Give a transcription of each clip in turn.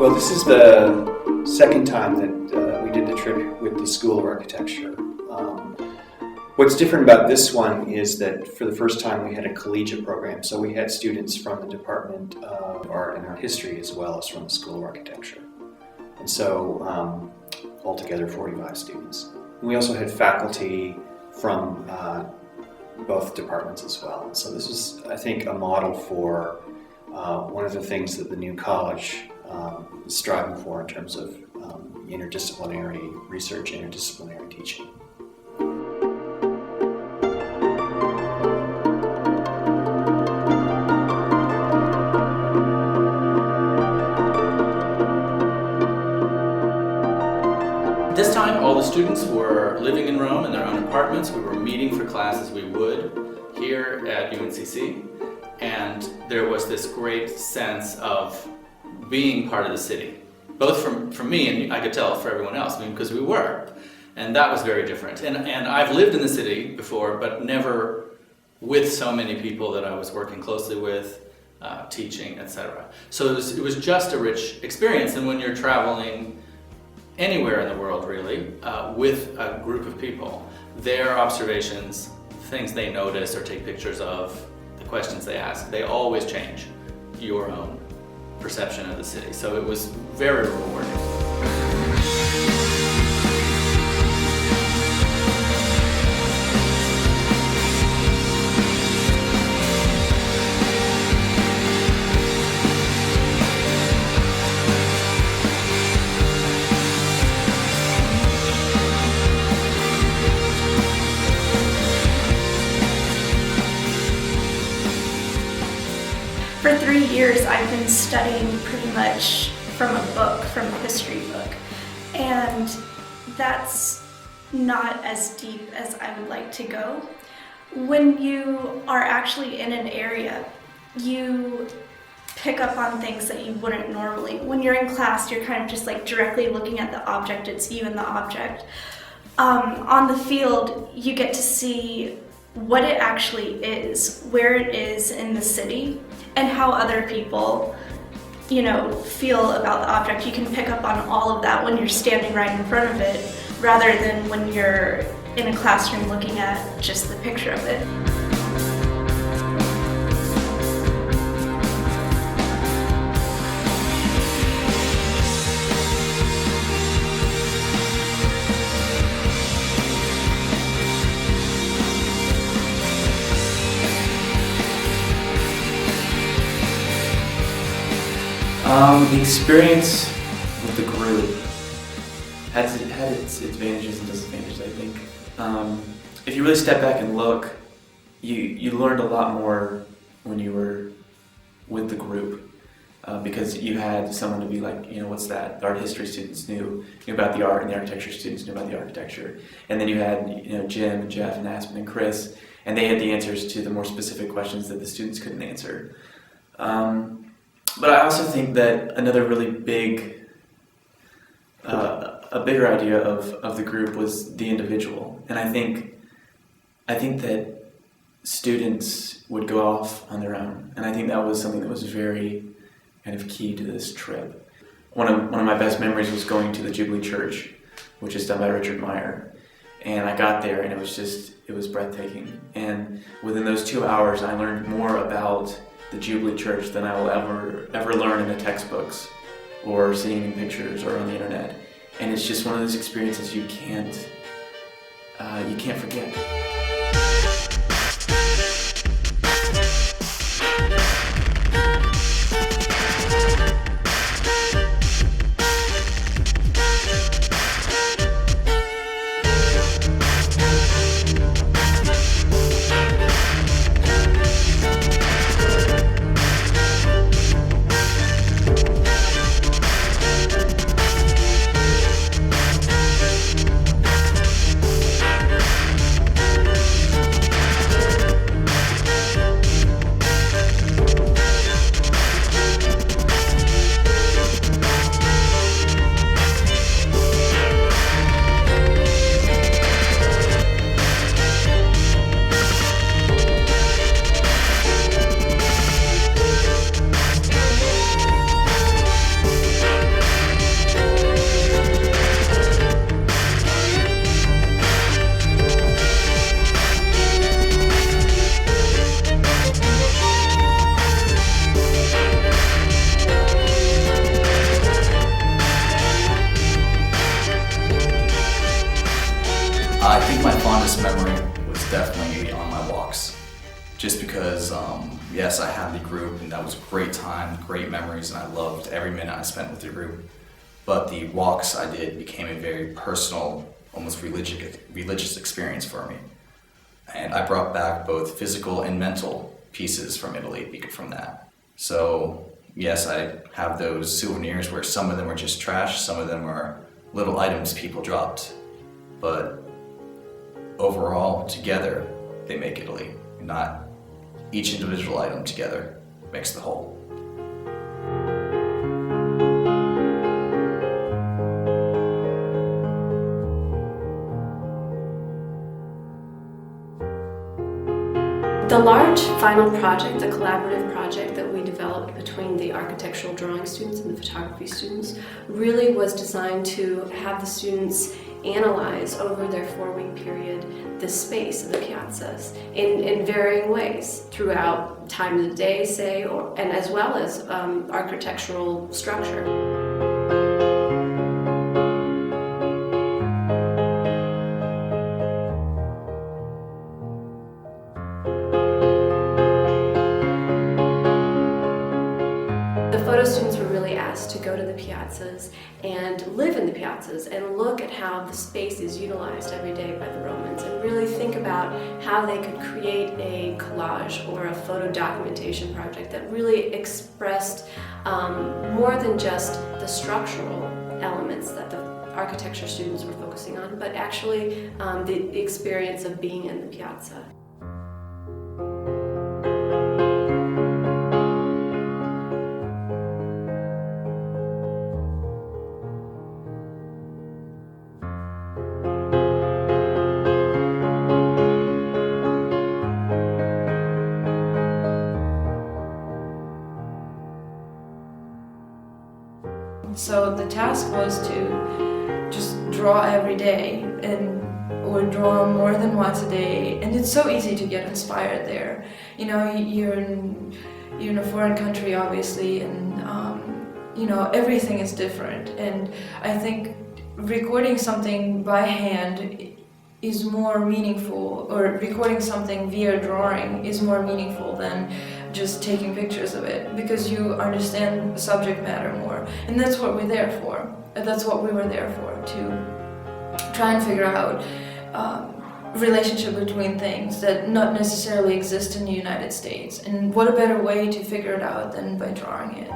Well, this is the second time that we did the trip with the School of Architecture. What's different about this one is that for the first time we had a collegiate program, so we had students from the Department of Art and Art History as well as from the School of Architecture. And so altogether 45 students. And we also had faculty from both departments as well. And so this is, I think, a model for one of the things that the new college is striving for in terms of interdisciplinary research, interdisciplinary teaching. This time, all the students were living in Rome in their own apartments. We were meeting for class as we would here at UNCC, and there was this great sense of being part of the city, both from me and I could tell for everyone else, because we were, and that was very different. And I've lived in the city before, but never with so many people that I was working closely with, teaching, etc. So it was just a rich experience, and when you're traveling anywhere in the world really, with a group of people, their observations, things they notice or take pictures of, the questions they ask, they always change your own perception of the city. So it was very rewarding. For 3 years, I've been studying pretty much from a book, from a history book, and that's not as deep as I would like to go. When you are actually in an area, you pick up on things that you wouldn't normally. When you're in class, you're kind of just like directly looking at the object, it's you and the object. On the field, you get to see what it actually is, where it is in the city, and how other people, feel about the object. You can pick up on all of that when you're standing right in front of it, rather than when you're in a classroom looking at just the picture of it. The experience with the group had its advantages and disadvantages, I think. If you really step back and look, you learned a lot more when you were with the group, because you had someone to be like, what's that? The art history students knew about the art, and the architecture students knew about the architecture. And then you had Jim and Jeff and Aspen and Chris, and they had the answers to the more specific questions that the students couldn't answer. But I also think that another really big, a bigger idea of the group was the individual. And I think that students would go off on their own. And I think that was something that was very kind of key to this trip. One of my best memories was going to the Jubilee Church, which is done by Richard Meyer. And I got there and it was breathtaking. And within those 2 hours, I learned more about the Jubilee Church than I will ever learn in the textbooks or seeing in pictures or on the internet. And it's just one of those experiences you can't forget. just because, yes, I had the group and that was a great time, great memories, and I loved every minute I spent with the group. But the walks I did became a very personal, almost religious experience for me. And I brought back both physical and mental pieces from Italy from that. So yes, I have those souvenirs where some of them were just trash, some of them are little items people dropped. But overall, together, they make Italy. Not each individual item together makes the whole. The large final project, the collaborative project that we developed between the architectural drawing students and the photography students, really was designed to have the students analyze over their 4-week period the space of the piazzas in varying ways throughout time of the day, say, and as well as architectural structure. Photo students were really asked to go to the piazzas and live in the piazzas and look at how the space is utilized every day by the Romans and really think about how they could create a collage or a photo documentation project that really expressed more than just the structural elements that the architecture students were focusing on, but actually the experience of being in the piazza. So the task was to just draw every day or draw more than once a day, and it's so easy to get inspired there. You know, you're in a foreign country, obviously, and you know, everything is different. And I think recording something by hand is more meaningful, or recording something via drawing is more meaningful than just taking pictures of it, because you understand the subject matter more. And that's what we're there for. That's what we were there for, to try and figure out relationship between things that not necessarily exist in the United States. And what a better way to figure it out than by drawing it.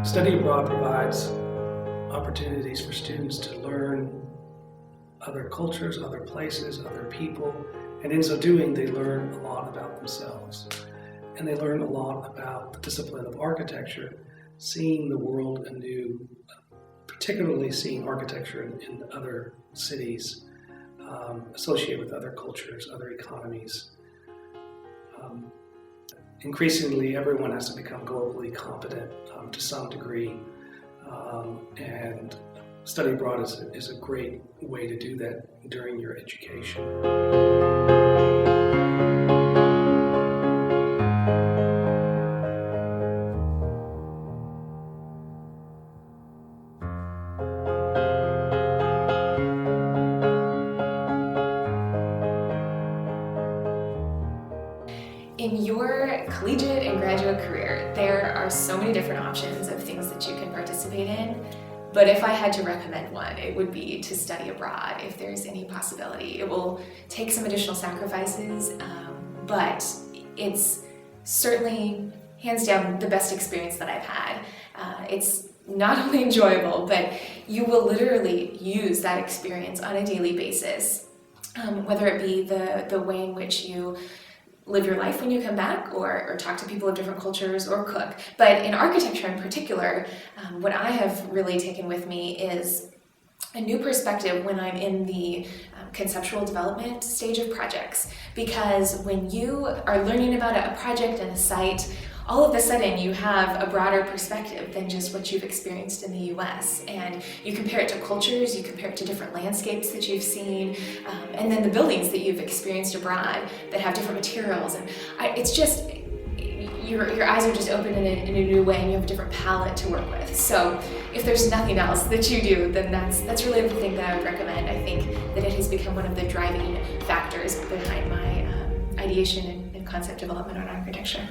Study abroad provides opportunities for students to learn other cultures, other places, other people, and in so doing they learn a lot about themselves. And they learn a lot about the discipline of architecture, seeing the world anew, particularly seeing architecture in other cities, associated with other cultures, other economies. Increasingly, everyone has to become globally competent to some degree, and study abroad is a great way to do that during your education. In your collegiate and graduate career, there are so many different options of things that you can participate in, but if I had to recommend one, it would be to study abroad if there's any possibility. It will take some additional sacrifices, but it's certainly, hands down, the best experience that I've had. It's not only enjoyable, but you will literally use that experience on a daily basis, whether it be the way in which you live your life when you come back, or talk to people of different cultures, or cook. But in architecture in particular, what I have really taken with me is a new perspective when I'm in the conceptual development stage of projects. Because when you are learning about a project and a site, all of a sudden you have a broader perspective than just what you've experienced in the US. And you compare it to cultures, you compare it to different landscapes that you've seen, and then the buildings that you've experienced abroad that have different materials. And it's just, your eyes are just open in a new way, and you have a different palette to work with. So if there's nothing else that you do, then that's really the thing that I would recommend. I think that it has become one of the driving factors behind my ideation and concept development on architecture.